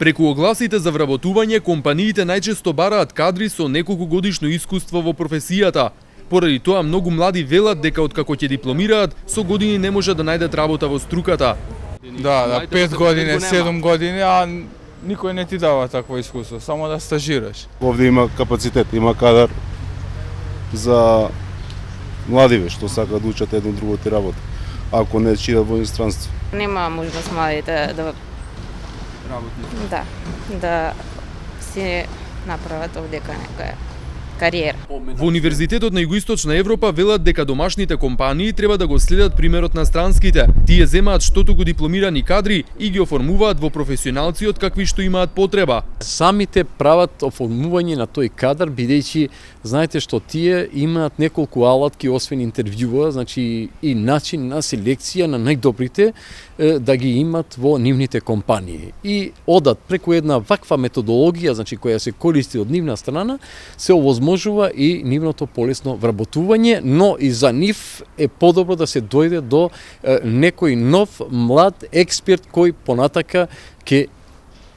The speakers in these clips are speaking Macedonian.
Преку огласите за вработување, компаниите најчесто бараат кадри со неколку годишно искуство во професијата. Поради тоа многу млади велат дека откако ќе дипломираат, со години не може да најдат работа во струката. Да, 5 години, 7 години, а никој не ти дава такво искуство, само да стажираш. Овде има капацитет, има кадар за младиве што сакаат да учат едно друго ти работа, ако не чидат во инстранство. Нема можност младите да си направат овдека некоја кариера. Во Универзитетот на Југоисточна Европа велат дека домашните компании треба да го следат примерот на странските. Тие земаат штотуку дипломирани кадри и ги оформуваат во професионалци од какви што имаат потреба. Самите прават оформување на тој кадар, бидејќи знаете што тие имаат неколку алатки освен интервјуа, значи и начин на селекција на најдобрите да ги имат во нивните компании. И одат преку една ваква методологија, значи која се користи од нивна страна, се овозможува и нивното полесно вработување, но и за нив е подобро да се дојде до некој нов млад експерт кој понатака ќе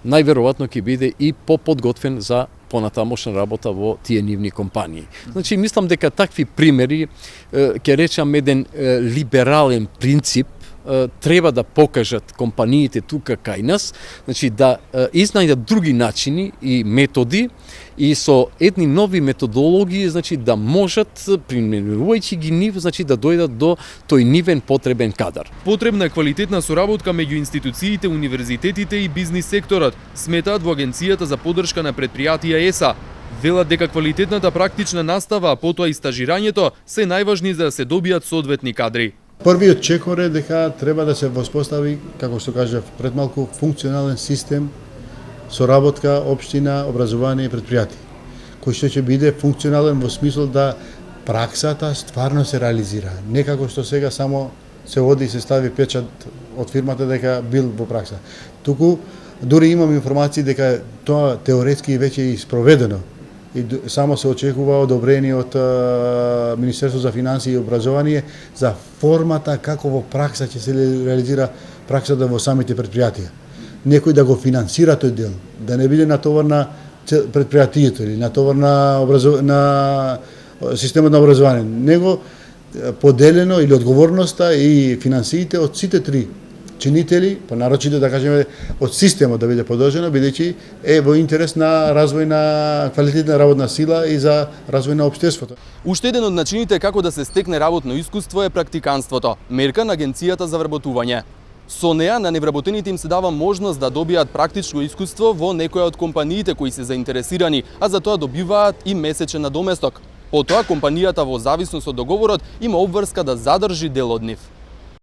најверојатно ќе биде и поподготвен за понатамошна работа во тие нивни компании. Значи мислам дека такви примери ќе речам еден либерален принцип треба да покажат компаниите тука кај нас, значи да изнајдат други начини и методи и со едни нови методологии, значи да можат применувајќи ги нив, значи да дојдат до тој нивен потребен кадар. Потребна е квалитетна соработка меѓу институциите, универзитетите и бизнис секторот, сметаат во Агенцијата за поддршка на претпријатија ЕСА. Велат дека квалитетната практична настава, а потоа и стажирањето се најважни за да се добијат соодветни кадри. Првиот чекор е дека треба да се воспостави, како што кажав пред малку, функционален систем, соработка, општина, образование и предпријатие, кој што ќе биде функционален во смисол да праксата стварно се реализира. Не како што сега само се оди и се стави печат од фирмата дека бил во пракса. Туку, дури имам информации дека тоа теоретски веќе е испроведено и само се очекува одобрение од Министерство за финансии и образование за формата како во пракса ќе се реализира праксата во самите предпријатија. Некој да го финансира тој дел, да не биде натовар на предпријатието или натовар на системот на образование, него поделено или одговорноста и финансиите од сите три чинители, понарочито да кажеме од системот да биде продолжено, бидејќи е во интерес на развој на квалитетна работна сила и за развој на општеството. Уште еден од начините како да се стекне работно искуство е практиканството, мерка на Агенцијата за вработување. Со неа на невработените им се дава можност да добијат практично искуство во некоја од компаниите кои се заинтересирани, а за тоа добиваат и месечен надоместок. Потоа компанијата во зависност од договорот има обврска да задржи дел од нив.